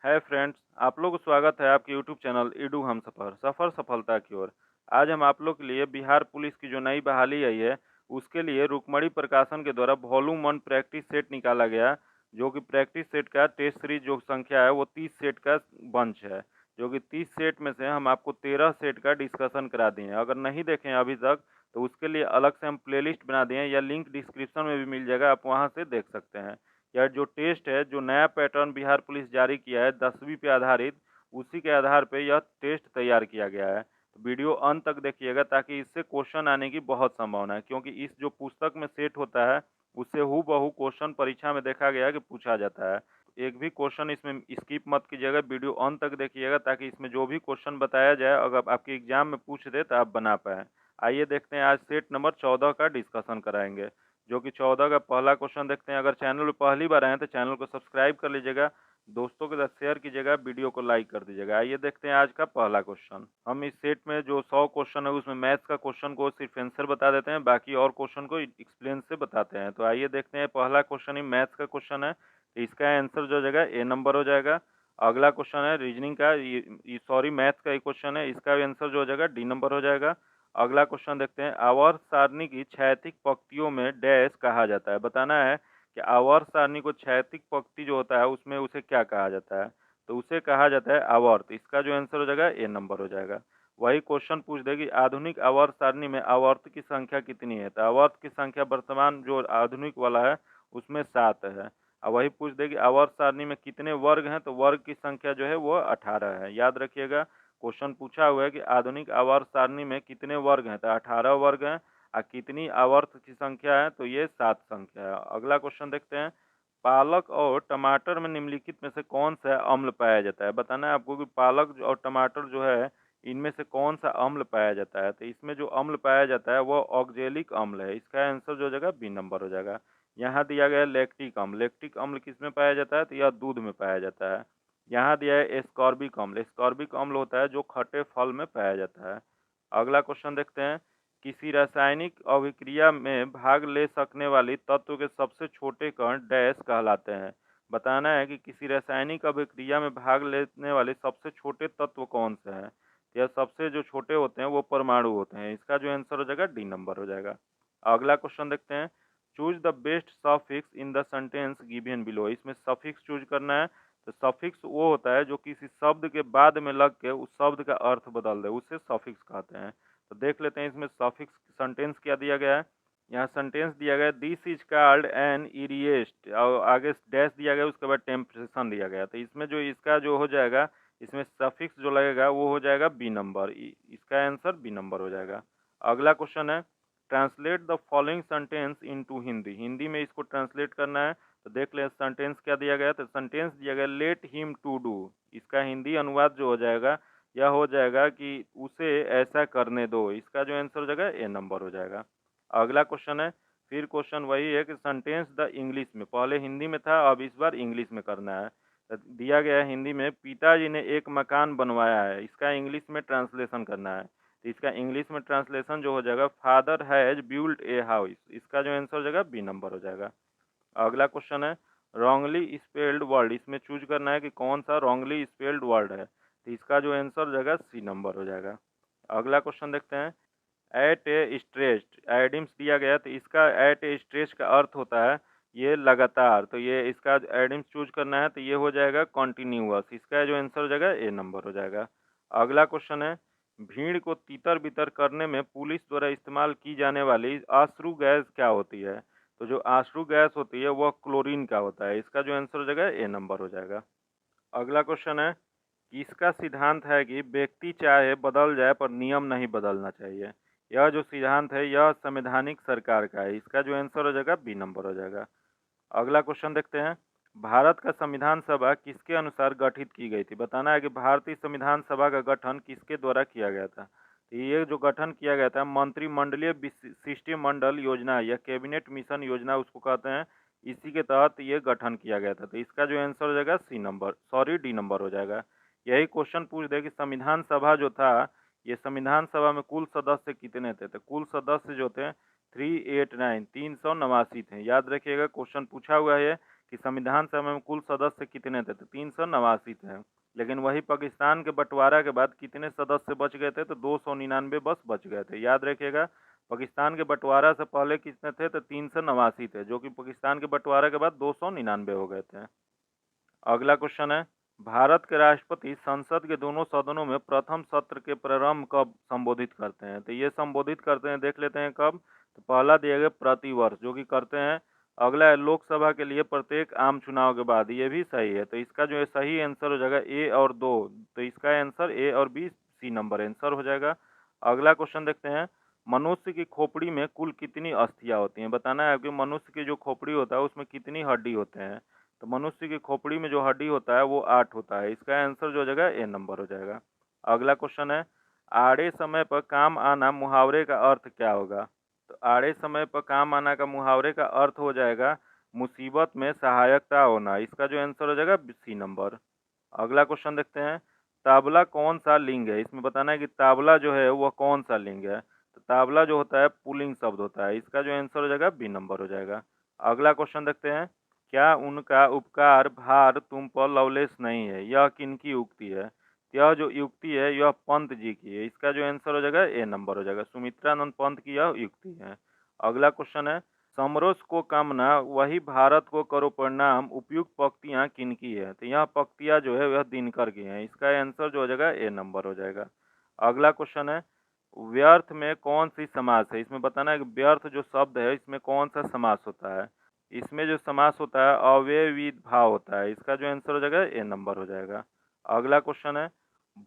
Hi friends, आप लोग को स्वागत है आपके यूट्यूब चैनल ईडू हम सफ़र सफलता की ओर। आज हम आप लोग के लिए बिहार पुलिस की जो नई बहाली आई है, उसके लिए रुक्मणी प्रकाशन के द्वारा वॉल्यूम 1 प्रैक्टिस सेट निकाला गया, जो कि प्रैक्टिस सेट का टेस्ट सीरीज जो संख्या है वो 30 सेट का बंच है, जो कि 30 सेट में से हम आपको 13 सेट का डिस्कशन करा दिए हैं। अगर नहीं देखें अभी तक तो उसके लिए अलग से हम प्लेलिस्ट बना दिए हैं, या लिंक डिस्क्रिप्शन में भी मिल जाएगा, आप वहाँ से देख सकते हैं। यह जो टेस्ट है, जो नया पैटर्न बिहार पुलिस जारी किया है 10वीं पे आधारित, उसी के आधार पे यह टेस्ट तैयार किया गया है। तो वीडियो अंत तक देखिएगा, ताकि इससे क्वेश्चन आने की बहुत संभावना है, क्योंकि इस जो पुस्तक में सेट होता है उससे हूबहू क्वेश्चन परीक्षा में देखा गया है कि पूछा जाता है। एक भी क्वेश्चन इसमें स्किप मत कीजिएगा, वीडियो अंत तक देखिएगा, ताकि इसमें जो भी क्वेश्चन बताया जाए अगर आपके एग्जाम में पूछ दे तो आप बना पाए। आइए देखते हैं, आज सेट नंबर 14 का डिस्कशन कराएंगे, जो कि 14 का पहला क्वेश्चन देखते हैं। अगर चैनल पर पहली बार आए हैं तो चैनल को सब्सक्राइब कर लीजिएगा, दोस्तों के साथ शेयर कीजिएगा, वीडियो को लाइक कर दीजिएगा। आइए देखते हैं आज का पहला क्वेश्चन। हम इस सेट में जो 100 क्वेश्चन है उसमें मैथ्स का क्वेश्चन को सिर्फ आंसर बता देते हैं, बाकी और क्वेश्चन को एक्सप्लेन से बताते हैं। तो आइए देखते हैं, पहला क्वेश्चन ही मैथ्स का क्वेश्चन है, तो इसका आंसर जो हो जाएगा ए नंबर हो जाएगा। अगला क्वेश्चन है रीजनिंग का, सॉरी मैथ्स का ही क्वेश्चन है, इसका आंसर जो हो जाएगा डी नंबर हो जाएगा। अगला क्वेश्चन देखते हैं, आवर्त सारणी की क्षैतिज पंक्तियों में डैश कहा जाता है। बताना है कि आवर्त सारणी को क्षैतिज पंक्ति जो होता है उसमें उसे क्या कहा जाता है, तो उसे कहा जाता है आवर्त। इसका जो आंसर हो जाएगा ए नंबर हो जाएगा। वही क्वेश्चन पूछ देगी, आधुनिक आवर्त सारणी में आवर्त की संख्या कितनी है, तो आवर्त की संख्या वर्तमान जो आधुनिक वाला है उसमें 7 है। और वही पूछ देगी, आवर्त सारणी में कितने वर्ग हैं, तो वर्ग की संख्या जो है वो 18 है। याद रखिएगा, क्वेश्चन पूछा हुआ है कि आधुनिक आवर्त सारणी में कितने वर्ग हैं, तो 18 वर्ग हैं। और कितनी आवर्त की संख्या है, तो ये 7 संख्या है। अगला क्वेश्चन देखते हैं, पालक और टमाटर में निम्नलिखित में से कौन सा अम्ल पाया जाता है। बताना है आपको कि पालक और टमाटर जो है इनमें से कौन सा अम्ल पाया जाता है, तो इसमें जो अम्ल पाया जाता है वो ऑक्जेलिक अम्ल है। इसका आंसर जो हो जाएगा बी नंबर हो जाएगा। यहाँ दिया गया है लैक्टिक अम्ल। लैक्टिक अम्ल किसमें पाया जाता है, तो यह दूध में पाया जाता है। यहाँ दिया है एस्कॉर्बिक अम्ल। एस्कॉर्बिक अम्ल होता है जो खट्टे फल में पाया जाता है। अगला क्वेश्चन देखते हैं, किसी रासायनिक अभिक्रिया में भाग ले सकने वाली तत्व के सबसे छोटे कण डैश कहलाते हैं। बताना है कि किसी रासायनिक अभिक्रिया में भाग लेने वाले सबसे छोटे तत्व कौन से हैं। यह सबसे जो छोटे होते हैं वो परमाणु होते हैं। इसका जो आंसर हो जाएगा डी नंबर हो जाएगा। अगला क्वेश्चन देखते हैं, choose the best suffix in the sentence given below. इसमें सफिक्स चूज करना है। तो सफिक्स वो होता है जो किसी शब्द के बाद में लग के उस शब्द का अर्थ बदल दे, उसे सफिक्स कहते हैं। तो देख लेते हैं इसमें सफिक्स सेंटेंस क्या दिया गया है। यहाँ सेंटेंस दिया गया है, दिस इज कॉल्ड एन इरिएस्ट, और आगे डैश दिया गया, उसके बाद टेम्परेशन दिया गया। तो इसमें जो इसका जो हो जाएगा, इसमें सफिक्स जो लगेगा वो हो जाएगा बी नंबर। इसका आंसर बी नंबर हो जाएगा। अगला क्वेश्चन है, translate the following sentence into Hindi. Hindi में इसको ट्रांसलेट करना है। तो देख ले सेंटेंस क्या दिया गया, तो सेंटेंस दिया गया लेट हिम टू डू। इसका हिंदी अनुवाद जो हो जाएगा यह हो जाएगा कि उसे ऐसा करने दो। इसका जो आंसर हो जाएगा ए नंबर हो जाएगा। अगला क्वेश्चन है, फिर क्वेश्चन वही है कि सेंटेंस द इंग्लिश में, पहले हिंदी में था अब इस बार इंग्लिश में करना है। तो दिया गया है हिंदी में, पिताजी ने एक मकान बनवाया है। इसका इंग्लिश में ट्रांसलेशन करना है। तो इसका इंग्लिश में ट्रांसलेशन जो हो जाएगा, father has built a house. इसका जो आंसर हो जाएगा बी नंबर हो जाएगा। अगला क्वेश्चन है, रॉन्गली स्पेल्ड वर्ड। इसमें चूज करना है कि कौन सा रॉन्गली स्पेल्ड वर्ड है। तो इसका जो आंसर हो जाएगा सी नंबर हो जाएगा। अगला क्वेश्चन देखते हैं, एट ए स्ट्रेस्ड एडिम्स दिया गया। तो इसका एट ए स्ट्रेस का अर्थ होता है ये लगातार। तो ये इसका एडिम्स चूज करना है, तो ये हो जाएगा कॉन्टिन्यूअस। इसका जो आंसर हो जाएगा ए नंबर हो जाएगा। अगला क्वेश्चन है, भीड़ को तितर बितर करने में पुलिस द्वारा इस्तेमाल की जाने वाली अश्रु गैस क्या होती है। तो जो अश्रु गैस होती है वह क्लोरीन का होता है। इसका जो आंसर हो जाएगा ए नंबर हो जाएगा। अगला क्वेश्चन है, किसका सिद्धांत है कि व्यक्ति चाहे बदल जाए पर नियम नहीं बदलना चाहिए। यह जो सिद्धांत है यह संवैधानिक सरकार का है। इसका जो आंसर हो जाएगा बी नंबर हो जाएगा। अगला क्वेश्चन देखते हैं, भारत का संविधान सभा किसके अनुसार गठित की गई थी। बताना है कि भारतीय संविधान सभा का गठन किसके द्वारा किया गया था। तो ये जो गठन किया गया था, मंत्रिमंडलीय शिष्टमंडल योजना या कैबिनेट मिशन योजना उसको कहते हैं, इसी के तहत ये गठन किया गया था। तो इसका जो आंसर हो जाएगा C number, sorry D number हो जाएगा। यही क्वेश्चन पूछ दे कि संविधान सभा जो था, ये संविधान सभा में कुल सदस्य कितने थे। तो कुल सदस्य जो थे 389 389 थे। याद रखिएगा, क्वेश्चन पूछा हुआ है कि संविधान सभा में कुल सदस्य कितने थे, तो 389 थे। लेकिन वही पाकिस्तान के बंटवारा के बाद कितने सदस्य बच गए थे, तो 299 बस बच गए थे। याद रखिएगा, पाकिस्तान के बंटवारा से पहले कितने थे, तो 389 थे, जो कि पाकिस्तान के बंटवारा के बाद 299 हो गए थे। अगला क्वेश्चन है, भारत के राष्ट्रपति संसद के दोनों सदनों में प्रथम सत्र के प्रारंभ कब संबोधित करते हैं, तो ये संबोधित करते हैं, देख लेते हैं कब। तो पहला दिया गया प्रतिवर्ष, जो कि करते हैं। अगला है लोकसभा के लिए प्रत्येक आम चुनाव के बाद, ये भी सही है। तो इसका जो है सही आंसर हो जाएगा ए और 2, तो इसका आंसर ए और बी, सी नंबर आंसर हो जाएगा। अगला क्वेश्चन देखते हैं, मनुष्य की खोपड़ी में कुल कितनी अस्थियां होती हैं, बताना है कि मनुष्य की जो खोपड़ी होता है उसमें कितनी हड्डी होते हैं। तो मनुष्य की खोपड़ी में जो हड्डी होता है वो 8 होता है। इसका आंसर जो हो जाएगा ए नंबर हो जाएगा। अगला क्वेश्चन है, आड़े समय पर काम आना मुहावरे का अर्थ क्या होगा। तो आड़े समय पर काम आना का मुहावरे का अर्थ हो जाएगा मुसीबत में सहायकता होना। इसका जो आंसर हो जाएगा सी नंबर। अगला क्वेश्चन देखते हैं, ताबला कौन सा लिंग है, इसमें बताना है कि ताबला जो है वह कौन सा लिंग है। तो ताबला जो होता है पुल्लिंग शब्द होता है। इसका जो आंसर हो जाएगा बी नंबर हो जाएगा। अगला क्वेश्चन देखते हैं, क्या उनका उपकार भार तुम पर लवलेश नहीं है, यह किनकी उक्ति है। यह जो युक्ति है यह पंत जी की है। इसका जो आंसर हो जाएगा ए नंबर हो जाएगा, सुमित्रानंद पंत की यह युक्ति है। अगला क्वेश्चन है, समरोस को कामना वही भारत को करो प्रणाम उपयुक्त पंक्तियां किनकी है। तो यह पंक्तियां जो है वह दिनकर की हैं। इसका आंसर जो हो जाएगा ए नंबर हो जाएगा। अगला क्वेश्चन है, व्यर्थ में कौन सी समास है, इसमें बताना है कि व्यर्थ जो शब्द है इसमें कौन सा समास होता है। इसमें जो समास होता है अव्ययविध भाव होता है। इसका जो आंसर हो जाएगा ए नंबर हो जाएगा। अगला क्वेश्चन है,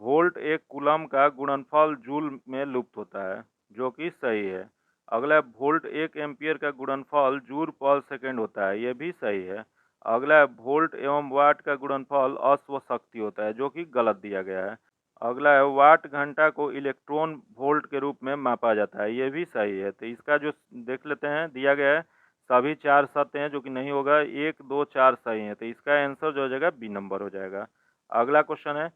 वोल्ट एक कूलम का गुणनफल जूल में लुप्त होता है, जो कि सही है। अगला, वोल्ट एक एम्पियर का गुणनफल जूल पर सेकेंड होता है, यह भी सही है। अगला, वोल्ट एवं वाट का गुणनफल अश्व शक्ति होता है, जो कि गलत दिया गया है। अगला है, वाट घंटा को इलेक्ट्रॉन वोल्ट के रूप में मापा जाता है, यह भी सही है। तो इसका जो देख लेते हैं दिया गया है, सभी 4 सत्य हैं, जो कि नहीं होगा। 1 2 4 सही है, तो इसका आंसर जो हो जाएगा बी नंबर हो जाएगा। अगला क्वेश्चन है,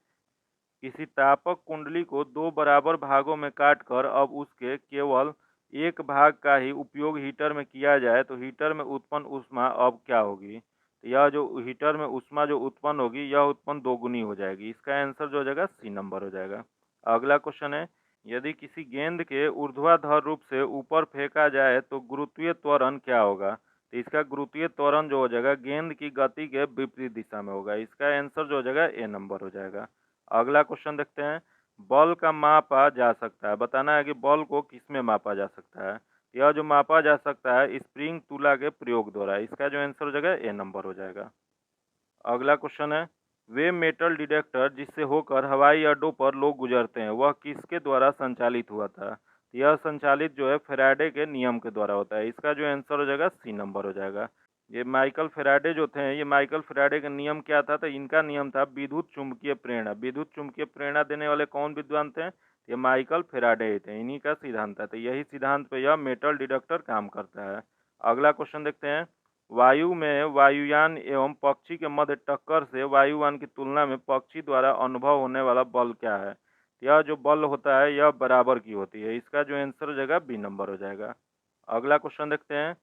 किसी तापक कुंडली को 2 बराबर भागों में काटकर अब उसके केवल एक भाग का ही उपयोग हीटर में किया जाए तो हीटर में उत्पन्न ऊष्मा अब क्या होगी। तो यह जो हीटर में ऊष्मा जो उत्पन्न होगी यह उत्पन्न दोगुनी हो जाएगी। इसका आंसर जो हो जाएगा सी नंबर हो जाएगा। अगला क्वेश्चन है, यदि किसी गेंद के ऊर्ध्वाधर रूप से ऊपर फेंका जाए तो गुरुत्वीय त्वरण क्या होगा। तो इसका गुरुत्वीय त्वरण जो हो जाएगा गेंद की गति के विपरीत दिशा में होगा। इसका आंसर जो हो जाएगा ए नंबर हो जाएगा। अगला क्वेश्चन देखते हैं, बल का मापा जा सकता है, बताना है कि बल को किसमें मापा जा सकता है। यह जो मापा जा सकता है स्प्रिंग तुला के प्रयोग द्वारा। इसका जो आंसर हो जाएगा ए नंबर हो जाएगा। अगला क्वेश्चन है, वे मेटल डिटेक्टर जिससे होकर हवाई अड्डों पर लोग गुजरते हैं वह किसके द्वारा संचालित हुआ था। यह संचालित जो है फैराडे के नियम के द्वारा होता है। इसका जो आंसर हो जाएगा सी नंबर हो जाएगा। ये माइकल फैराडे जो थे, ये माइकल फैराडे का नियम क्या था, तो इनका नियम था विद्युत चुंबकीय प्रेरणा। विद्युत चुंबकीय प्रेरणा देने वाले कौन विद्वान थे, ये माइकल फैराडे थे, इन्हीं का सिद्धांत था। तो यही सिद्धांत पे यह मेटल डिटेक्टर काम करता है। अगला क्वेश्चन देखते हैं, वायु में वायुयान एवं पक्षी के मध्य टक्कर से वायुयान की तुलना में पक्षी द्वारा अनुभव होने वाला बल क्या है। यह जो बल होता है यह बराबर की होती है। इसका जो आंसर हो जाएगा बी नंबर हो जाएगा। अगला क्वेश्चन देखते हैं,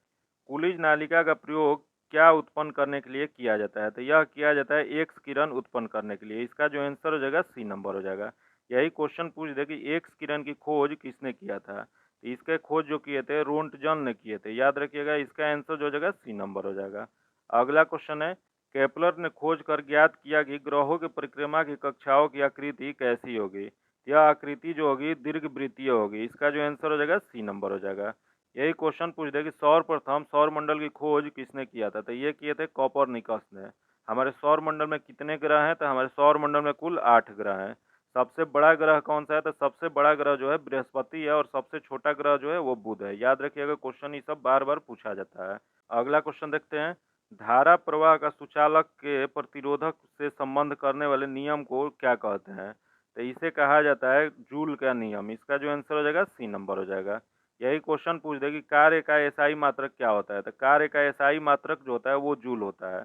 कुलिज नालिका का प्रयोग क्या उत्पन्न करने के लिए किया जाता है। तो यह किया जाता है एक्स किरण उत्पन्न करने के लिए। इसका जो आंसर हो जाएगा सी नंबर हो जाएगा। यही क्वेश्चन पूछ दे कि एक्स किरण की खोज किसने किया था। तो इसके खोज जो किए थे रोंटजन ने किए थे, याद रखिएगा। इसका आंसर जो हो जाएगा सी नंबर हो जाएगा। अगला क्वेश्चन है, केपलर ने खोज कर ज्ञात किया कि ग्रहों की परिक्रमा की कक्षाओं की आकृति कैसी होगी। यह आकृति जो होगी दीर्घवृत्तीय होगी। इसका जो आंसर हो जाएगा सी नंबर हो जाएगा। यही क्वेश्चन पूछ दे कि सर्वप्रथम सौर मंडल की खोज किसने किया था। तो ये किए थे कोपरनिकस ने। हमारे सौर मंडल में कितने ग्रह हैं, तो हमारे सौर मंडल में कुल 8 ग्रह हैं। सबसे बड़ा ग्रह कौन सा है, तो सबसे बड़ा ग्रह जो है बृहस्पति है, और सबसे छोटा ग्रह जो है वो बुध है। याद रखिएगा, क्वेश्चन ये सब बार बार पूछा जाता है। अगला क्वेश्चन देखते हैं, धारा प्रवाह का सुचालक के प्रतिरोधक से संबंध करने वाले नियम को क्या कहते हैं। तो इसे कहा जाता है जूल का नियम। इसका जो आंसर हो जाएगा सी नंबर हो जाएगा। यही क्वेश्चन पूछ दे कि कार्य का एसआई मात्रक क्या होता है। तो कार्य का एसआई मात्रक जो होता है वो जूल होता है।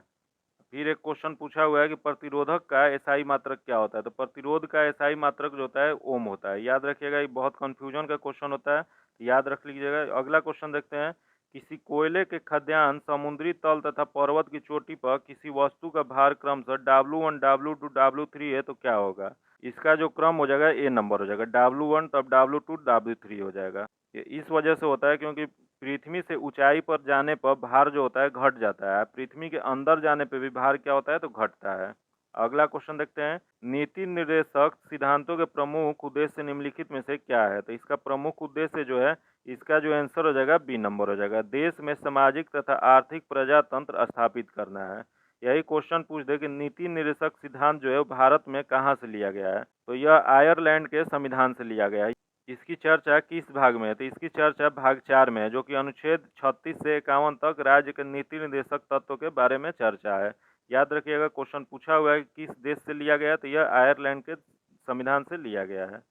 फिर एक क्वेश्चन पूछा हुआ है कि प्रतिरोधक का एसआई मात्रक क्या होता है। तो प्रतिरोध का एसआई मात्रक जो होता है ओम होता है। याद रखिएगा, ये बहुत कंफ्यूजन का क्वेश्चन होता है, याद रख लीजिएगा। अगला क्वेश्चन देखते हैं किसी कोयले के खदान, समुद्री तल तथा पर्वत की चोटी पर किसी वस्तु का भार क्रमशः W1, W2, W3 है तो क्या होगा? इसका जो क्रम हो जाएगा ए नंबर हो जाएगा, W1 तब W2 W3 हो जाएगा। ये इस वजह से होता है क्योंकि पृथ्वी से ऊंचाई पर जाने पर भार जो होता है घट जाता है, पृथ्वी के अंदर जाने पर भी भार क्या होता है तो घटता है। अगला क्वेश्चन देखते हैं, नीति निर्देशक सिद्धांतों के प्रमुख उद्देश्य निम्नलिखित में से क्या है? तो इसका प्रमुख उद्देश्य जो है, इसका जो आंसर हो जाएगा बी नंबर हो जाएगा, देश में सामाजिक तथा आर्थिक प्रजातंत्र स्थापित करना है। यही क्वेश्चन पूछ दे कि नीति निर्देशक सिद्धांत जो है वो भारत में कहाँ से लिया गया है? तो यह आयरलैंड के संविधान से लिया गया है। इसकी चर्चा किस भाग में है? तो इसकी चर्चा भाग 4 में है, जो कि अनुच्छेद 36 से 51 तक राज्य के नीति निर्देशक तत्वों के बारे में चर्चा है। याद रखिएगा, क्वेश्चन पूछा हुआ है किस देश से लिया गया, तो यह आयरलैंड के संविधान से लिया गया है।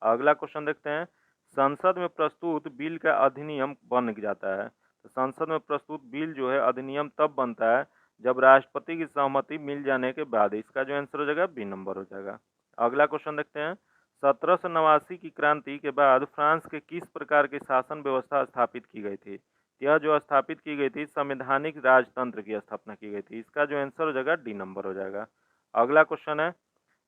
अगला क्वेश्चन देखते हैं, संसद में प्रस्तुत बिल का अधिनियम बन जाता है। तो संसद में प्रस्तुत बिल जो है अधिनियम तब बनता है जब राष्ट्रपति की सहमति मिल जाने के बाद। इसका जो आंसर हो जाएगा बी नंबर हो जाएगा। अगला क्वेश्चन देखते हैं, 1789 की क्रांति के बाद फ्रांस के किस प्रकार की शासन व्यवस्था स्थापित की गई थी? यह जो स्थापित की गई थी संवैधानिक राजतंत्र की स्थापना की गई थी। इसका जो आंसर हो जाएगा डी नंबर हो जाएगा। अगला क्वेश्चन है,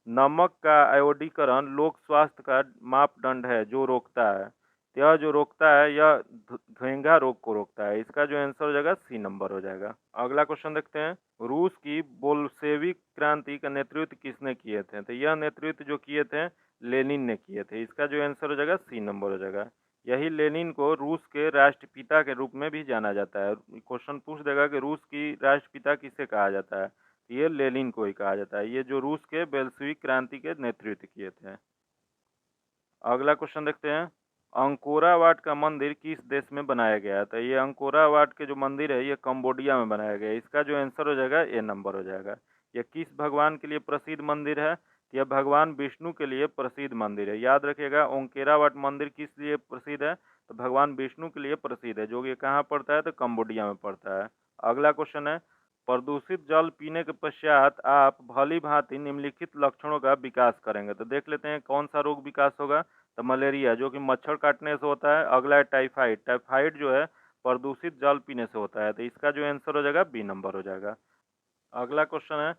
नमक का आयोडीकरण लोक स्वास्थ्य का मापदंड है जो रोकता है। यह जो रोकता है यह घेंघा रोग को रोकता है। इसका जो आंसर हो जाएगा सी नंबर हो जाएगा। अगला क्वेश्चन देखते हैं, रूस की बोल्शेविक क्रांति का नेतृत्व किसने किए थे? तो यह नेतृत्व जो किए थे लेनिन ने किए थे। इसका जो आंसर हो जाएगा सी नंबर हो जाएगा। यही लेनिन को रूस के राष्ट्रपिता के रूप में भी जाना जाता है। क्वेश्चन पूछ देगा कि रूस की राष्ट्रपिता किसे कहा जाता है, ये लेनिन को ही कहा जाता है, ये जो रूस के बेल्शेविक क्रांति के नेतृत्व किए थे। अगला क्वेश्चन देखते हैं, अंकोरा का मंदिर किस देश में बनाया गया है? तो ये अंकोरा के जो मंदिर है ये कंबोडिया में बनाया गया है। इसका जो आंसर हो जाएगा ए नंबर हो जाएगा। यह किस भगवान के लिए प्रसिद्ध मंदिर है? यह भगवान विष्णु के लिए प्रसिद्ध मंदिर है। याद रखिएगा, ओंकेरावाट मंदिर किस लिए प्रसिद्ध है? तो भगवान विष्णु के लिए प्रसिद्ध है, जो कि कहाँ पड़ता है तो कंबोडिया में पड़ता है। अगला क्वेश्चन है, प्रदूषित जल पीने के पश्चात आप भली भांति निम्नलिखित लक्षणों का विकास करेंगे। तो देख लेते हैं कौन सा रोग विकास होगा। तो मलेरिया, जो कि मच्छर काटने से होता है। अगला है टाइफाइड, टाइफाइड जो है प्रदूषित जल पीने से होता है। तो इसका जो आंसर हो जाएगा बी नंबर हो जाएगा। अगला क्वेश्चन है,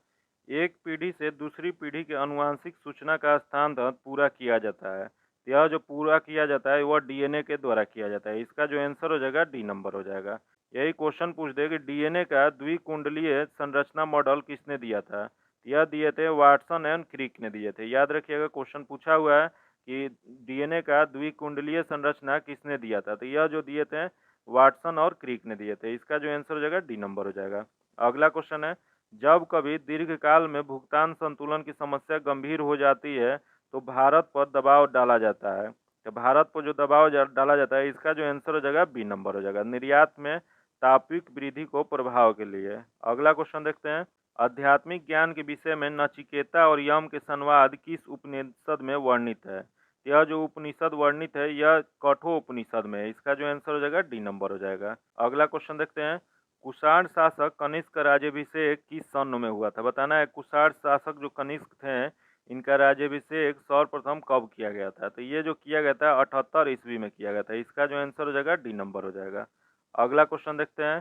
एक पीढ़ी से दूसरी पीढ़ी के अनुवांशिक सूचना का स्थानांतरण पूरा किया जाता है। यह जो पूरा किया जाता है वह डीएनए के द्वारा किया जाता है। इसका जो आंसर हो जाएगा डी नंबर हो जाएगा। यही क्वेश्चन पूछ दे कि डीएनए का द्विकुंडलीय संरचना मॉडल किसने दिया था? यह दिए थे वाटसन एंड क्रिक ने दिए थे। याद रखिएगा, क्वेश्चन पूछा हुआ है कि डीएनए का द्विकुंडलीय संरचना किसने दिया था, तो यह जो दिए थे वाटसन और क्रिक ने दिए थे। इसका जो आंसर हो जाएगा डी नंबर हो जाएगा। अगला क्वेश्चन है, जब कभी दीर्घकाल में भुगतान संतुलन की समस्या गंभीर हो जाती है तो भारत पर दबाव डाला जाता है। तो भारत पर जो दबाव डाला जाता है, इसका जो आंसर हो जाएगा बी नंबर हो जाएगा, निर्यात में तात्विक वृद्धि को प्रभाव के लिए। अगला क्वेश्चन देखते हैं, आध्यात्मिक ज्ञान के विषय में नचिकेता और यम के संवाद किस उपनिषद में वर्णित है? यह जो उपनिषद वर्णित है यह कठोर उपनिषद में है। इसका जो आंसर हो जाएगा डी नंबर हो जाएगा। अगला क्वेश्चन देखते हैं, कुषाण शासक कनिष्क का राज्याभिषेक किस सन में हुआ था? बताना है कुषाण शासक जो कनिष्क थे इनका राज्याभिषेक सर्वप्रथम कब किया गया था? तो ये जो किया गया था 78 ईस्वी में किया गया था। इसका जो आंसर हो जाएगा डी नंबर हो जाएगा। अगला क्वेश्चन देखते हैं,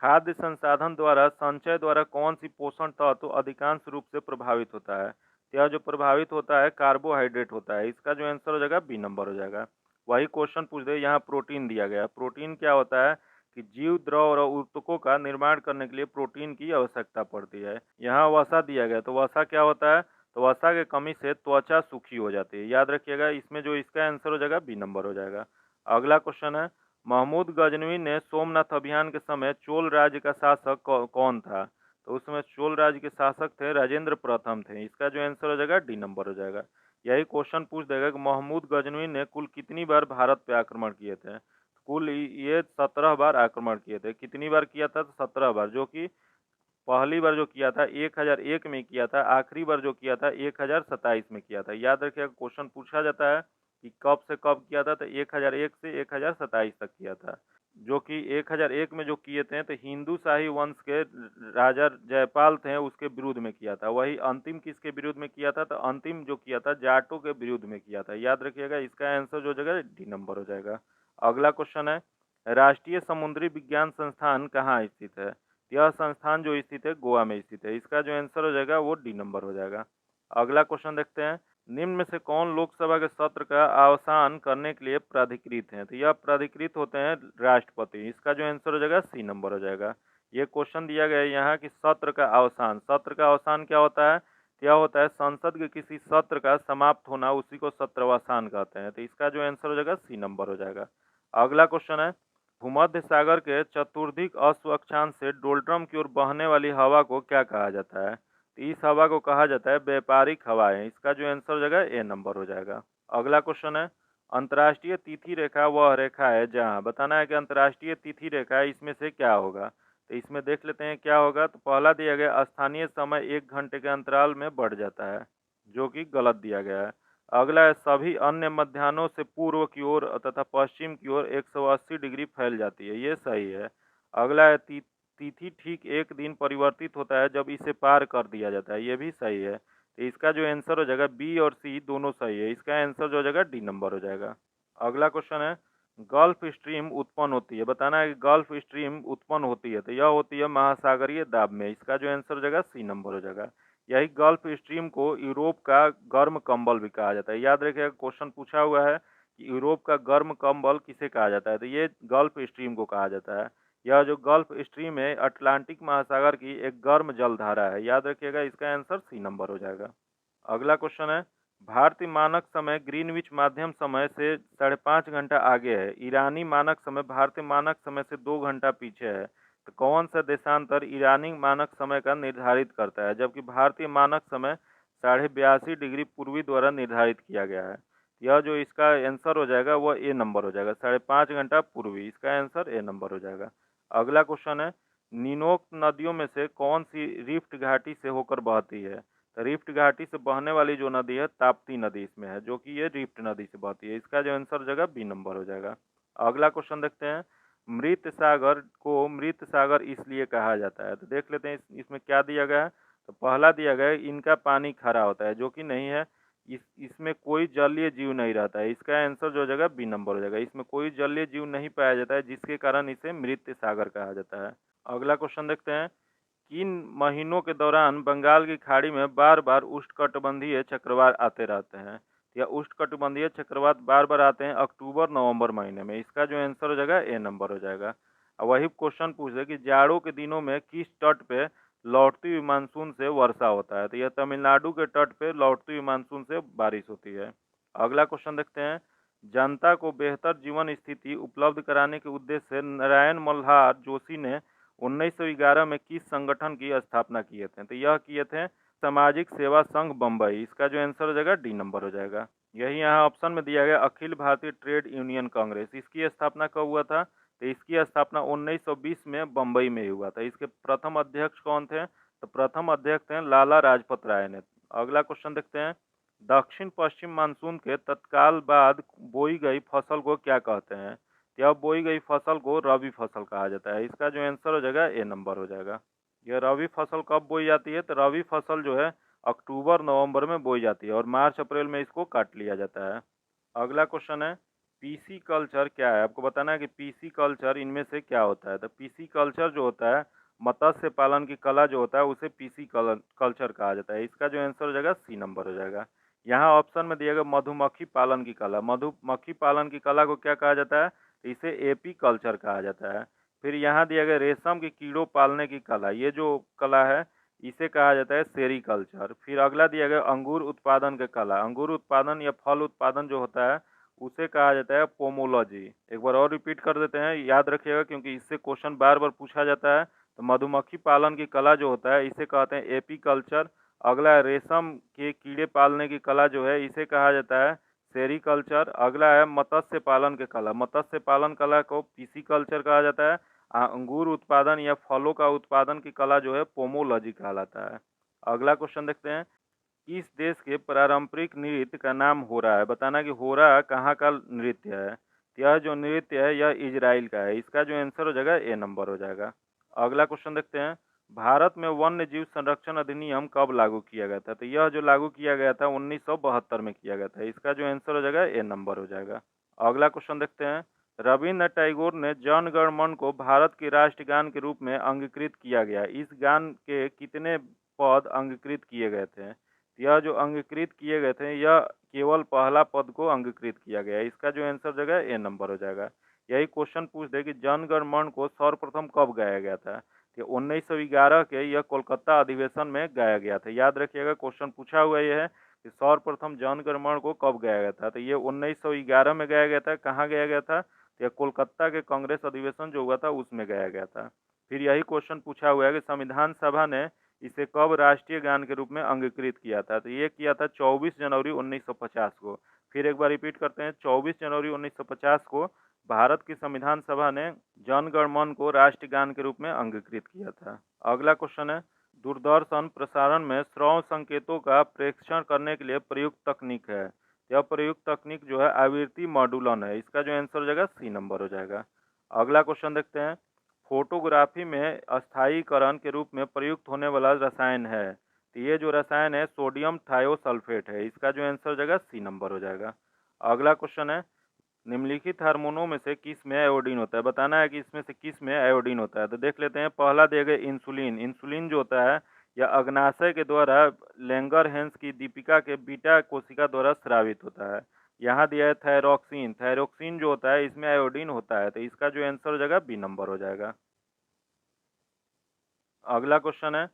खाद्य संसाधन द्वारा संचय द्वारा कौन सी पोषण तत्व अधिकांश रूप से प्रभावित होता है? यह जो प्रभावित होता है कार्बोहाइड्रेट होता है। इसका जो आंसर हो जाएगा बी नंबर हो जाएगा। वही क्वेश्चन पूछ दे, यहाँ प्रोटीन दिया गया। प्रोटीन क्या होता है कि जीव द्रव और ऊतकों का निर्माण करने के लिए प्रोटीन की आवश्यकता पड़ती है। यहाँ वसा दिया गया, तो वसा क्या होता है? तो वसा की कमी से त्वचा सूखी हो जाती है। याद रखिएगा, इसमें जो इसका आंसर हो जाएगा बी नंबर हो जाएगा। अगला क्वेश्चन है, महमूद गजनवी ने सोमनाथ अभियान के समय चोल राज्य का शासक कौन था? तो उसमें चोल राज्य के शासक थे राजेंद्र प्रथम थे। इसका जो आंसर हो जाएगा डी नंबर हो जाएगा। यही क्वेश्चन पूछ देगा कि महमूद गजनवी ने कुल कितनी बार भारत पे आक्रमण किए थे? कुल ये 17 बार आक्रमण किए थे। कितनी बार किया था? तो 17 बार, जो कि पहली बार जो किया था 1001 में किया था, आखिरी बार जो किया था 1027 में किया था। याद रखिएगा, क्वेश्चन पूछा जाता है कि कब से कब किया था, तो 1001 से 1027 तक किया था। जो कि 1001 में जो किए थे तो हिंदू शाही वंश के राजा जयपाल थे उसके विरुद्ध में किया था। वही अंतिम किसके विरुद्ध में किया था? तो अंतिम जो किया था जाटों के विरुद्ध में किया था। याद रखिएगा, इसका आंसर जो जगह डी नंबर हो जाएगा। अगला क्वेश्चन है, राष्ट्रीय समुद्री विज्ञान संस्थान कहाँ स्थित है? यह संस्थान जो स्थित है गोवा में स्थित है। इसका जो आंसर हो जाएगा वो डी नंबर हो जाएगा। अगला क्वेश्चन देखते हैं, निम्न में से कौन लोकसभा के सत्र का अवसान करने के लिए प्राधिकृत हैं? तो यह प्राधिकृत होते हैं राष्ट्रपति। इसका जो आंसर हो जाएगा सी नंबर हो जाएगा। ये क्वेश्चन दिया गया है यहाँ कि सत्र का अवसान, सत्र का अवसान क्या होता है? क्या होता है? संसद के किसी सत्र का समाप्त होना, उसी को सत्रावसान कहते हैं। तो इसका जो आंसर हो जाएगा सी नंबर हो जाएगा। अगला क्वेश्चन है, भूमध्य सागर के चतुर्दिक अश्व अक्षांश से डोल्ट्रम की ओर बहने वाली हवा को क्या कहा जाता है? तो इस हवा को कहा जाता है व्यापारिक हवाएं। इसका जो आंसर हो जाएगा ए नंबर हो जाएगा। अगला क्वेश्चन है, अंतर्राष्ट्रीय तिथि रेखा वह रेखा है जहां, बताना है कि अंतर्राष्ट्रीय तिथि रेखा इसमें से क्या होगा। तो इसमें देख लेते हैं क्या होगा। तो पहला दिया गया स्थानीय समय 1 घंटे के अंतराल में बढ़ जाता है, जो कि गलत दिया गया है। अगला है, सभी अन्य मध्याह्नों से पूर्व की ओर तथा पश्चिम की ओर 180 डिग्री फैल जाती है, ये सही है। अगला है, तिथि ठीक एक दिन परिवर्तित होता है जब इसे पार कर दिया जाता है, ये भी सही है। तो इसका जो आंसर हो जाएगा बी और सी दोनों सही है। इसका आंसर जो हो जाएगा डी नंबर हो जाएगा। अगला क्वेश्चन है, गल्फ स्ट्रीम उत्पन्न होती है, बताना है कि गल्फ स्ट्रीम उत्पन्न होती है। तो यह होती है महासागरीय दाब में। इसका जो आंसर हो जाएगा सी नंबर हो जाएगा। यही गल्फ स्ट्रीम को यूरोप का गर्म कंबल भी कहा जाता है। याद रखिएगा, क्वेश्चन पूछा हुआ है कि यूरोप का गर्म कंबल किसे कहा जाता है, तो ये गल्फ स्ट्रीम को कहा जाता है। यह जो गल्फ स्ट्रीम है अटलांटिक महासागर की एक गर्म जलधारा है। याद रखिएगा, इसका आंसर सी नंबर हो जाएगा। अगला क्वेश्चन है, भारतीय मानक समय ग्रीनविच माध्यम समय से 5.5 घंटा आगे है। ईरानी मानक समय भारतीय मानक समय से 2 घंटा पीछे है। तो कौन सा देशांतर ईरानी मानक समय का निर्धारित करता है, जबकि भारतीय मानक समय 82.5 डिग्री पूर्वी द्वारा निर्धारित किया गया है। यह जो इसका आंसर हो जाएगा वह ए नंबर हो जाएगा, 5.5 घंटा पूर्वी। इसका आंसर ए नंबर हो जाएगा। अगला क्वेश्चन है, निम्नोक्त नदियों में से कौन सी रिफ्ट घाटी से होकर बहती है? तो रिफ्ट घाटी से बहने वाली जो नदी है ताप्ती नदी इसमें है, जो कि ये रिफ्ट नदी से बहती है। इसका जो आंसर हो जाएगा बी नंबर हो जाएगा। अगला क्वेश्चन देखते हैं, मृत सागर को मृत सागर इसलिए कहा जाता है। तो देख लेते हैं इसमें क्या दिया गया है। तो पहला दिया गया है, इनका पानी खारा होता है, जो कि नहीं है। इसमें कोई जलीय जीव नहीं रहता है। इसका आंसर जो हो जाएगा बी नंबर हो जाएगा। इसमें कोई जलीय जीव नहीं पाया जाता है, जिसके कारण इसे मृत सागर कहा जाता है। अगला क्वेश्चन देखते हैं, किन महीनों के दौरान बंगाल की खाड़ी में बार बार उष्णकटिबंधीय चक्रवात आते रहते हैं? या उष्णकटिबंधीय चक्रवात बार बार आते हैं अक्टूबर नवंबर महीने में। इसका जो आंसर हो जाएगा ए नंबर हो जाएगा। और वही क्वेश्चन पूछे कि जाड़ों के दिनों में किस तट पे लौटती हुई मानसून से वर्षा होता है? तो यह तमिलनाडु के तट पे लौटती हुई मानसून से बारिश होती है। अगला क्वेश्चन देखते हैं, जनता को बेहतर जीवन स्थिति उपलब्ध कराने के उद्देश्य से नारायण मल्हार जोशी ने 1911 में किस संगठन की स्थापना किए थे? तो यह किए थे सामाजिक सेवा संघ बम्बई। इसका जो आंसर हो जाएगा डी नंबर हो जाएगा। यही यहाँ ऑप्शन में दिया गया, अखिल भारतीय ट्रेड यूनियन कांग्रेस। इसकी स्थापना कब हुआ था? तो इसकी स्थापना 1920 में बम्बई में हुआ था। इसके प्रथम अध्यक्ष कौन थे? तो प्रथम अध्यक्ष थे लाला लाजपत राय ने। अगला क्वेश्चन देखते हैं, दक्षिण पश्चिम मानसून के तत्काल बाद बोई गई फसल को क्या कहते हैं? यह बोई गई फसल को रबी फसल कहा जाता है। इसका जो आंसर हो जाएगा ए नंबर हो जाएगा। यह रबी फसल कब बोई जाती है? तो रबी फसल जो है अक्टूबर नवंबर में बोई जाती है और मार्च अप्रैल में इसको काट लिया जाता है। अगला क्वेश्चन है, पीसी कल्चर क्या है? आपको बताना है कि पीसी कल्चर इनमें से क्या होता है। तो पीसी कल्चर जो होता है मत्स्य पालन की कला जो होता है उसे पीसी कल्चर कहा जाता है। इसका जो आंसर हो जाएगा सी नंबर हो जाएगा। यहाँ ऑप्शन में दिया गया मधुमक्खी पालन की कला। मधुमक्खी पालन की कला को क्या कहा जाता है? इसे एपी कल्चर कहा जाता है। फिर यहाँ दिया गया रेशम के कीड़ों पालने की कला, ये जो कला है इसे कहा जाता है सेरीकल्चर। फिर अगला दिया गया अंगूर उत्पादन की कला। अंगूर उत्पादन या फल उत्पादन जो होता है उसे कहा जाता है पोमोलॉजी। एक बार और रिपीट कर देते हैं, याद रखिएगा क्योंकि इससे क्वेश्चन बार बार पूछा जाता है। तो मधुमक्खी पालन की कला जो होता है इसे कहते हैं एपी कल्चर। अगला है रेशम के कीड़े पालने की कला जो है इसे कहा जाता है सेरीकल्चर। अगला है मत्स्य पालन की कला। मत्स्य पालन कला को पीसी कल्चर कहा जाता है। अंगूर उत्पादन या फलों का उत्पादन की कला जो है पोमोलॉजी कहलाता है। अगला क्वेश्चन देखते हैं, किस देश के पारंपरिक नृत्य का नाम होरा है? बताना कि होरा कहाँ का नृत्य है। यह जो नृत्य है यह इजराइल का है। इसका जो आंसर हो जाएगा ए नंबर हो जाएगा। अगला क्वेश्चन देखते हैं, भारत में वन्य जीव संरक्षण अधिनियम कब लागू किया गया था? तो यह जो लागू किया गया था 1972 में किया गया था। इसका जो आंसर हो जाएगा ए नंबर हो जाएगा। अगला क्वेश्चन देखते हैं, रविन्द्रनाथ टैगोर ने जन गण मन को भारत के राष्ट्रगान के रूप में अंगीकृत किया गया। इस गान के कितने पद अंगीकृत किए गए थे? यह जो अंगीकृत किए गए थे, यह केवल पहला पद को अंगीकृत किया गया। इसका जो आंसर जगह ए नंबर हो जाएगा। यही क्वेश्चन पूछ दे कि जन गण मन को सर्वप्रथम कब गाया गया था? कि 1911 के यह कोलकाता अधिवेशन में गाया गया था। याद रखिएगा, क्वेश्चन पूछा हुआ यह है कि सर्वप्रथम जन गण मन को कब गाया गया था। तो ये 1911 में गाया गया था। कहाँ गाया गया था? यह कोलकाता के कांग्रेस अधिवेशन जो हुआ था उसमें गाया गया था। फिर यही क्वेश्चन पूछा हुआ है कि संविधान सभा ने इसे कब राष्ट्रीय गान के रूप में अंगीकृत किया था? तो ये किया था 24 जनवरी 1950 को। फिर एक बार रिपीट करते हैं, 24 जनवरी 1950 को भारत की संविधान सभा ने जन गण मन को राष्ट्रीय गान के रूप में अंगीकृत किया था। अगला क्वेश्चन है, दूरदर्शन प्रसारण में श्रव्य संकेतों का प्रेक्षण करने के लिए प्रयुक्त तकनीक है। यह प्रयुक्त तकनीक जो है आवृत्ति मॉड्यूलन है। इसका जो आंसर हो जाएगा सी नंबर हो जाएगा। अगला क्वेश्चन देखते हैं, फोटोग्राफी में अस्थायीकरण के रूप में प्रयुक्त होने वाला रसायन है। तो ये जो रसायन है सोडियम थायोसल्फेट है। इसका जो आंसर हो जाएगा सी नंबर हो जाएगा। अगला क्वेश्चन है, निम्नलिखित हार्मोनों में से किस में आयोडीन होता है? बताना है कि इसमें से किस में आयोडीन होता है। तो देख लेते हैं, पहला दिया गया इंसुलिन। इंसुलिन जो होता है यह अग्नाशय के द्वारा लैंगरहैंस की दीपिका के बीटा कोशिका द्वारा स्रावित होता है। यहाँ दिया है थायरोक्सिन। थायरोक्सिन जो होता है इसमें आयोडीन होता है। तो इसका जो आंसर हो जाएगा बी नंबर हो जाएगा। अगला क्वेश्चन है,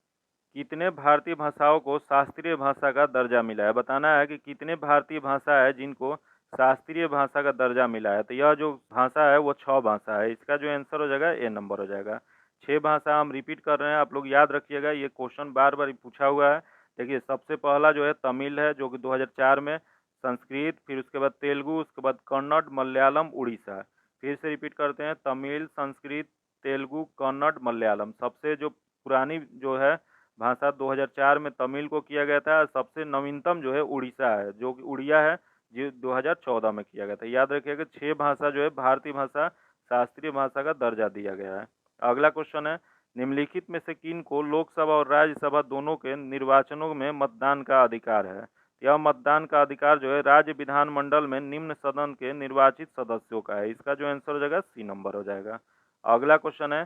कितने भारतीय भाषाओं को शास्त्रीय भाषा का दर्जा मिला है? बताना है कि कितने भारतीय भाषा है जिनको शास्त्रीय भाषा का दर्जा मिला है। तो यह जो भाषा है वो 6 भाषा है। इसका जो आंसर हो जाएगा ए नंबर हो जाएगा। 6 भाषा हम रिपीट कर रहे हैं, आप लोग याद रखिएगा, ये क्वेश्चन बार बार पूछा हुआ है। देखिए, सबसे पहला जो है तमिल है जो कि 2004 में, संस्कृत, फिर उसके बाद तेलुगु, उसके बाद कन्नड़, मलयालम, उड़ीसा। फिर से रिपीट करते हैं, तमिल, संस्कृत, तेलुगु, कन्नड़, मलयालम। सबसे जो पुरानी जो है भाषा 2004 में तमिल को किया गया था। सबसे नवीनतम जो है उड़ीसा है, जो कि उड़िया है, जो 2014 में किया गया था। याद रखिएगा, 6 भाषा जो है भारतीय भाषा शास्त्रीय भाषा का दर्जा दिया गया है। अगला क्वेश्चन है, निम्नलिखित में से किन को लोकसभा और राज्यसभा दोनों के निर्वाचनों में मतदान का अधिकार है? यह मतदान का अधिकार जो है राज्य विधानमंडल में निम्न सदन के निर्वाचित सदस्यों का है। इसका जो आंसर हो जाएगा सी नंबर हो जाएगा। अगला क्वेश्चन है,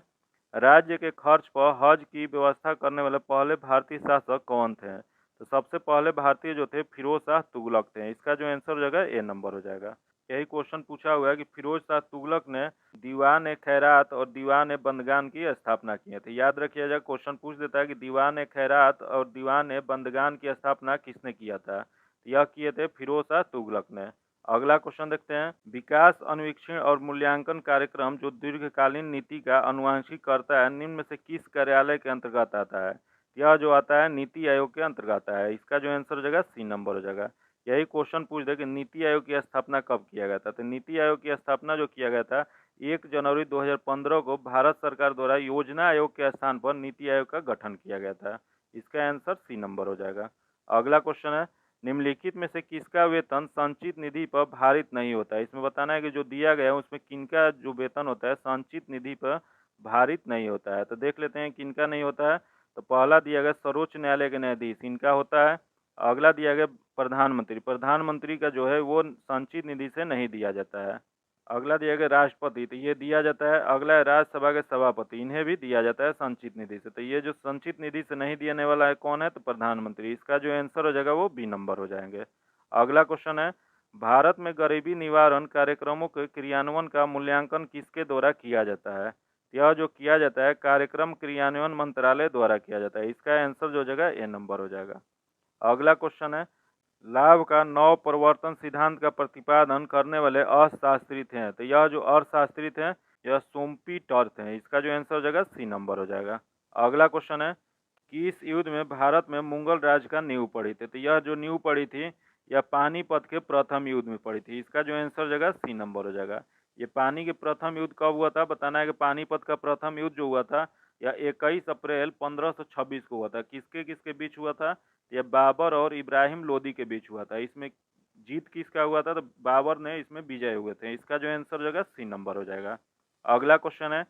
राज्य के खर्च पर हज की व्यवस्था करने वाले पहले भारतीय शासक कौन थे? तो सबसे पहले भारतीय जो थे फिरोज शाह तुगलक थे। इसका जो आंसर हो जाएगा ए नंबर हो जाएगा। यही क्वेश्चन पूछा हुआ है कि फिरोज शाह तुगलक ने दीवान ए खैरात और दीवान ए बंदगान की स्थापना की थी। याद रखिएगा, क्वेश्चन पूछ देता है कि दीवान ए खैरात और दीवान ए बंदगान की स्थापना किसने किया था? यह किए थे फिरोज शाह तुगलक ने। अगला क्वेश्चन देखते हैं, विकास अनुवीक्षण और मूल्यांकन कार्यक्रम जो दीर्घकालीन नीति का अनुवांशिक करता है निम्न में से किस कार्यालय के अंतर्गत आता है? यह जो आता है नीति आयोग के अंतर्गत आता है। इसका जो आंसर हो जाएगा सी नंबर हो जाएगा। यही क्वेश्चन पूछ दे कि नीति आयोग की स्थापना कब किया गया था। तो नीति आयोग की स्थापना जो किया गया था 1 जनवरी 2015 को भारत सरकार द्वारा योजना आयोग के स्थान पर नीति आयोग का गठन किया गया था। इसका आंसर सी नंबर हो जाएगा। अगला क्वेश्चन है, निम्नलिखित में से किसका वेतन संचित निधि पर भारित नहीं होता है? इसमें बताना है कि जो दिया गया है उसमें किनका जो वेतन होता है संचित निधि पर भारित नहीं होता है। तो देख लेते हैं किनका नहीं होता है। तो पहला दिया गया सर्वोच्च न्यायालय के न्यायाधीश, इनका होता है। अगला दिया गया प्रधानमंत्री, प्रधानमंत्री का जो है वो संचित निधि से नहीं दिया जाता है। अगला दिया गया राष्ट्रपति, तो ये दिया जाता है। अगला है राज्यसभा के सभापति, इन्हें भी दिया जाता है संचित निधि से। तो ये जो संचित निधि से नहीं देने वाला है कौन है? तो प्रधानमंत्री। इसका जो आंसर हो जाएगा वो बी नंबर हो जाएंगे। अगला क्वेश्चन है, भारत में गरीबी निवारण कार्यक्रमों के क्रियान्वयन का मूल्यांकन किसके द्वारा किया जाता है? यह जो किया जाता है कार्यक्रम क्रियान्वयन मंत्रालय द्वारा किया जाता है। इसका आंसर जो हो जाएगा ए नंबर हो जाएगा। अगला क्वेश्चन है, लाभ का नव प्रवर्तन सिद्धांत का प्रतिपादन करने वाले अर्थशास्त्री थे। तो यह जो अर्थशास्त्री थे यह सोम्पी टर्थ हैं। इसका जो आंसर हो जाएगा सी नंबर हो जाएगा। अगला क्वेश्चन है, किस युद्ध में भारत में मुगल राज का नींव पड़ी थी? तो यह जो नींव पड़ी थी यह पानीपत के प्रथम युद्ध में पड़ी थी। इसका जो आंसर हो जाएगा सी नंबर हो जाएगा। ये पानी के प्रथम युद्ध कब हुआ था? बताना है कि पानीपत का प्रथम युद्ध जो हुआ था यह 21 अप्रैल 1526 को हुआ था। किसके किसके बीच हुआ था? यह बाबर और इब्राहिम लोदी के बीच हुआ था। इसमें जीत किसका हुआ था? तो बाबर ने इसमें विजय हुए थे। इसका जो आंसर हो जाएगा सी नंबर हो जाएगा। अगला क्वेश्चन है,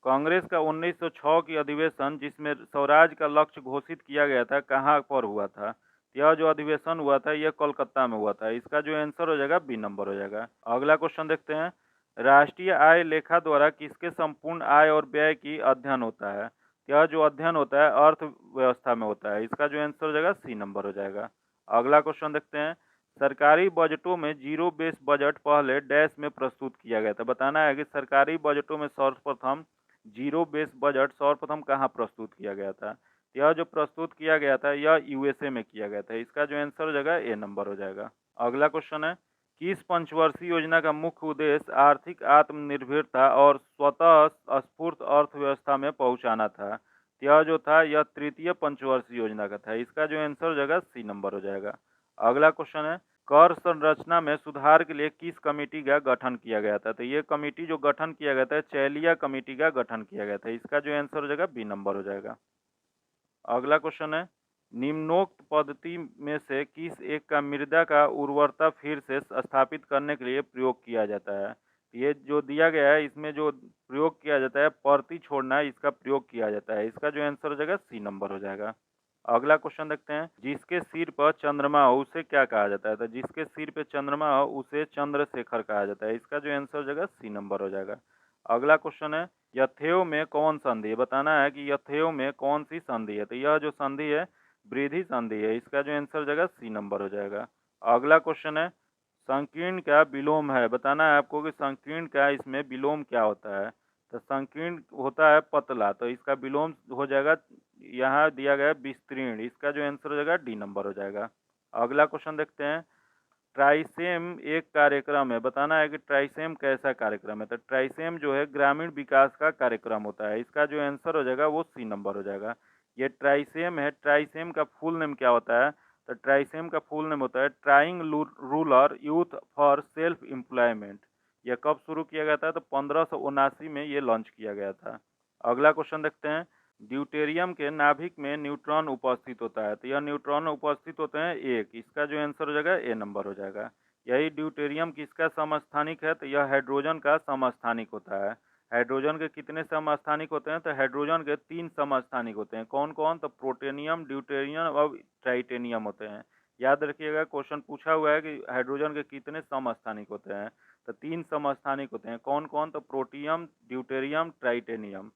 कांग्रेस का 1906 की अधिवेशन जिसमें स्वराज का लक्ष्य घोषित किया गया था कहाँ पर हुआ था? यह जो अधिवेशन हुआ था यह कोलकाता में हुआ था। इसका जो आंसर हो जाएगा बी नंबर हो जाएगा। अगला क्वेश्चन देखते हैं, राष्ट्रीय आय लेखा द्वारा किसके संपूर्ण आय और व्यय की अध्ययन होता है? यह जो अध्ययन होता है अर्थव्यवस्था में होता है। इसका जो आंसर हो जाएगा सी नंबर हो जाएगा। अगला क्वेश्चन देखते हैं। सरकारी बजटों में जीरो बेस बजट पहले डैश में प्रस्तुत किया गया था। बताना है कि सरकारी बजटों में सर्वप्रथम जीरो बेस बजट सर्वप्रथम कहाँ प्रस्तुत किया गया था? यह जो प्रस्तुत किया गया था यह यूएसए में किया गया था। इसका जो आंसर हो जाएगा ए नंबर हो जाएगा। अगला क्वेश्चन है, किस पंचवर्षीय योजना का मुख्य उद्देश्य आर्थिक आत्मनिर्भरता और स्वतः स्फूर्त अर्थव्यवस्था में पहुंचाना था? यह जो था यह तृतीय पंचवर्षीय योजना का था। इसका जो आंसर हो जाएगा सी नंबर हो जाएगा। अगला क्वेश्चन है, कर संरचना में सुधार के लिए किस कमेटी का गठन किया गया था? तो ये कमेटी जो गठन किया गया था चैलिया कमेटी का गठन किया गया था। इसका जो आंसर हो जाएगा बी नंबर हो जाएगा। अगला क्वेश्चन है, निम्नोक्त पद्धति में से किस एक का मृदा का उर्वरता फिर से स्थापित करने के लिए प्रयोग किया जाता है? ये जो दिया गया है इसमें जो प्रयोग किया जाता है परती छोड़ना, इसका प्रयोग किया जाता है। इसका जो आंसर हो जाएगा सी नंबर हो जाएगा। अगला क्वेश्चन देखते हैं, जिसके सिर पर चंद्रमा हो उसे क्या कहा जाता है? तो जिसके सिर पे चंद्रमा हो उसे चंद्रशेखर कहा जाता है। इसका जो आंसर हो जाएगा सी नंबर हो जाएगा। अगला क्वेश्चन है, यथेव में कौन संधि है? बताना है कि यथेव में कौन सी संधि है। तो यह जो संधि है वृद्धि संधि है। इसका जो आंसर हो जाएगा सी नंबर हो जाएगा। अगला क्वेश्चन है, संकीर्ण का विलोम है। बताना है आपको कि संकीर्ण का इसमें विलोम क्या होता है? तो संकीर्ण होता है पतला, तो इसका विलोम हो जाएगा, यहाँ दिया गया है विस्तीर्ण। इसका जो आंसर हो जाएगा डी नंबर हो जाएगा। अगला क्वेश्चन देखते हैं, ट्राइसेम एक कार्यक्रम है। बताना है कि ट्राइसेम कैसा कार्यक्रम है? तो ट्राइसेम जो है ग्रामीण विकास का कार्यक्रम होता है। इसका जो आंसर हो जाएगा वो सी नंबर हो जाएगा। ये ट्राइसेम है, ट्राइसेम का फुल नेम क्या होता है? तो ट्राइसेम का फुल नेम होता है trying rural youth for self employment. यह कब शुरू किया गया था? तो 1579 में ये लॉन्च किया गया था। अगला क्वेश्चन देखते हैं, ड्यूटेरियम के नाभिक में न्यूट्रॉन उपस्थित होता है। तो यह न्यूट्रॉन उपस्थित होते हैं एक। इसका जो आंसर हो जाएगा ए नंबर हो जाएगा। यही ड्यूटेरियम किसका समस्थानिक है? तो यह हाइड्रोजन का समस्थानिक होता है। हाइड्रोजन के कितने समस्थानिक होते हैं? तो हाइड्रोजन के 3 समस्थानिक होते हैं। कौन कौन? तो प्रोटेनियम, ड्यूटेरियम और ट्राइटेनियम होते हैं। याद रखिएगा, क्वेश्चन पूछा हुआ है कि हाइड्रोजन के कितने समस्थानिक होते हैं? तो 3 समस्थानिक होते हैं। कौन कौन? तो प्रोटियम, ड्यूटेरियम, ट्राइटेनियम।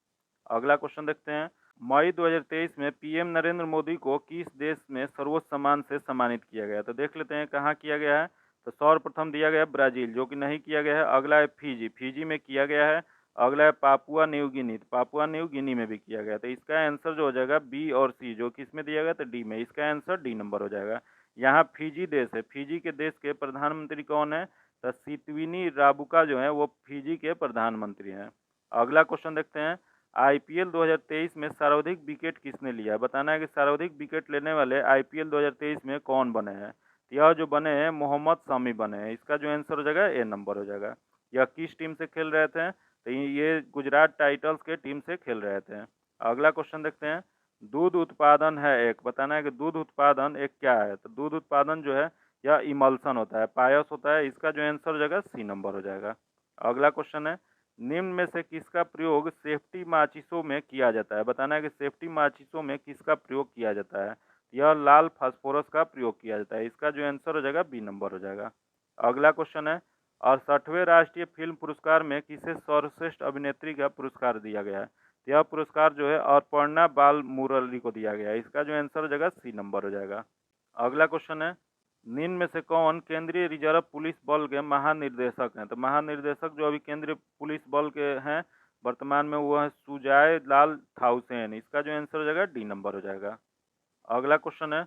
अगला क्वेश्चन देखते हैं, मई 2023 में पीएम नरेंद्र मोदी को किस देश में सर्वोच्च सम्मान से सम्मानित किया गया? तो देख लेते हैं कहाँ किया गया है। तो सर्वप्रथम दिया गया है ब्राजील, जो कि नहीं किया गया है। अगला है फिजी, फिजी में किया गया है। अगला है Papua New Guinea, Papua New Guinea में भी किया गया। तो इसका आंसर जो हो जाएगा बी और सी, जो किस में दिया गया तो डी में। इसका आंसर डी नंबर हो जाएगा। यहाँ फिजी देश है। फिजी के देश के प्रधानमंत्री कौन है? तो सितविनी राबुका जो है वो फिजी के प्रधानमंत्री हैं। अगला क्वेश्चन देखते हैं, आईपीएल 2023 में सर्वाधिक विकेट किसने लिया? बताना है कि सर्वाधिक विकेट लेने वाले आईपीएल 2023 में कौन बने हैं? यह जो बने हैं मोहम्मद शमी बने हैं। इसका जो आंसर हो जाएगा ए नंबर हो जाएगा। यह किस टीम से खेल रहे थे? तो ये गुजरात टाइटल्स के टीम से खेल रहे थे। अगला क्वेश्चन देखते हैं, दूध उत्पादन है एक। बताना है कि दूध उत्पादन एक क्या है? तो दूध उत्पादन जो है यह इमल्सन होता है, पायस होता है। इसका जो आंसर हो जाएगा सी नंबर हो जाएगा। अगला क्वेश्चन है, निम्न में से किसका प्रयोग सेफ्टी माचिसों में किया जाता है? बताना है कि सेफ्टी माचिसों में किसका प्रयोग किया जाता है? यह लाल फास्फोरस का प्रयोग किया जाता है। इसका जो आंसर हो जाएगा बी नंबर हो जाएगा। अगला क्वेश्चन है, 68वें राष्ट्रीय फिल्म पुरस्कार में किसे सर्वश्रेष्ठ अभिनेत्री का पुरस्कार दिया गया है? यह पुरस्कार जो है अपर्णा बाल मुरली को दिया गया है। इसका जो आंसर हो जाएगा सी नंबर हो जाएगा। अगला क्वेश्चन है, निम्न में से कौन केंद्रीय रिजर्व पुलिस बल के महानिर्देशक हैं? तो महानिर्देशक जो अभी केंद्रीय पुलिस बल के हैं वर्तमान में वो है सुजाय लाल थाउसेन। इसका जो आंसर हो जाएगा डी नंबर हो जाएगा। अगला क्वेश्चन है,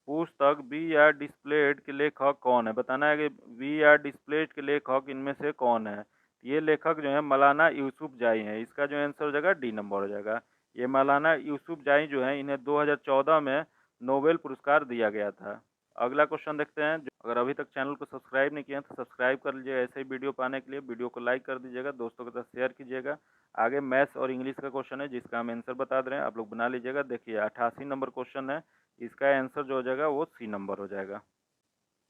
पुस्तक वी आर डिस्प्लेड के लेखक कौन है? बताना है कि वी आर डिस्प्लेड के लेखक इनमें से कौन है? ये लेखक जो है मौलाना यूसुफ जाई हैं। इसका जो आंसर हो जाएगा डी नंबर हो जाएगा। ये मौलाना यूसुफ जाई जो है इन्हें 2014 में नोबेल पुरस्कार दिया गया था। अगला क्वेश्चन देखते हैं, अगर अभी तक चैनल को सब्सक्राइब नहीं किया तो सब्सक्राइब कर लीजिएगा ऐसे ही वीडियो पाने के लिए। वीडियो को लाइक कर दीजिएगा, दोस्तों के साथ शेयर कीजिएगा। आगे मैथ्स और इंग्लिश का क्वेश्चन है जिसका हम आंसर बता दे रहे हैं, आप लोग बना लीजिएगा। देखिए 88 नंबर क्वेश्चन है, इसका आंसर जो हो जाएगा वो सी नंबर हो जाएगा।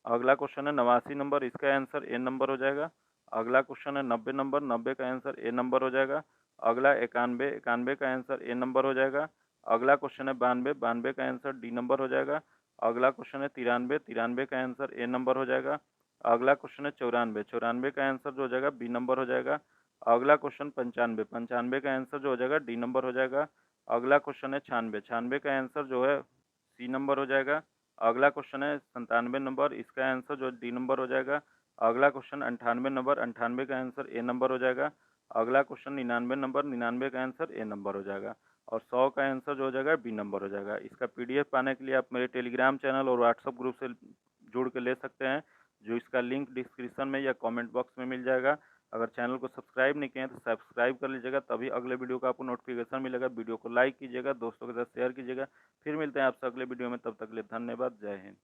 अगला क्वेश्चन है 89 नंबर, इसका आंसर ए नंबर हो जाएगा। अगला क्वेश्चन है 90 नंबर, 90 का आंसर ए नंबर हो जाएगा। अगला 91, 91 का आंसर ए नंबर हो जाएगा। अगला क्वेश्चन है 92, 92 का आंसर डी नंबर हो जाएगा। अगला क्वेश्चन है 93, 93 का आंसर ए नंबर हो जाएगा। अगला क्वेश्चन है 94, 94 का आंसर जो हो जाएगा बी नंबर हो जाएगा। अगला क्वेश्चन 95, 95 का आंसर जो हो जाएगा डी नंबर हो जाएगा। अगला क्वेश्चन है 96, 96 का आंसर जो है सी नंबर हो जाएगा। अगला क्वेश्चन है 97 नंबर, इसका आंसर जो डी नंबर हो जाएगा। अगला क्वेश्चन 98 नंबर, 98 का आंसर ए नंबर हो जाएगा। अगला क्वेश्चन 99 नंबर, 99 का आंसर ए नंबर हो जाएगा। और 100 का आंसर जो हो जाएगा बी नंबर हो जाएगा। इसका पीडीएफ पाने के लिए आप मेरे टेलीग्राम चैनल और व्हाट्सएप ग्रुप से जुड़ के ले सकते हैं, जो इसका लिंक डिस्क्रिप्शन में या कमेंट बॉक्स में मिल जाएगा। अगर चैनल को सब्सक्राइब नहीं किए हैं तो सब्सक्राइब कर लीजिएगा, तभी अगले वीडियो का आपको नोटिफिकेशन मिलेगा। वीडियो को लाइक कीजिएगा, दोस्तों के साथ शेयर कीजिएगा। फिर मिलते हैं आपसे अगले वीडियो में, तब तक के लिए धन्यवाद। जय हिंद।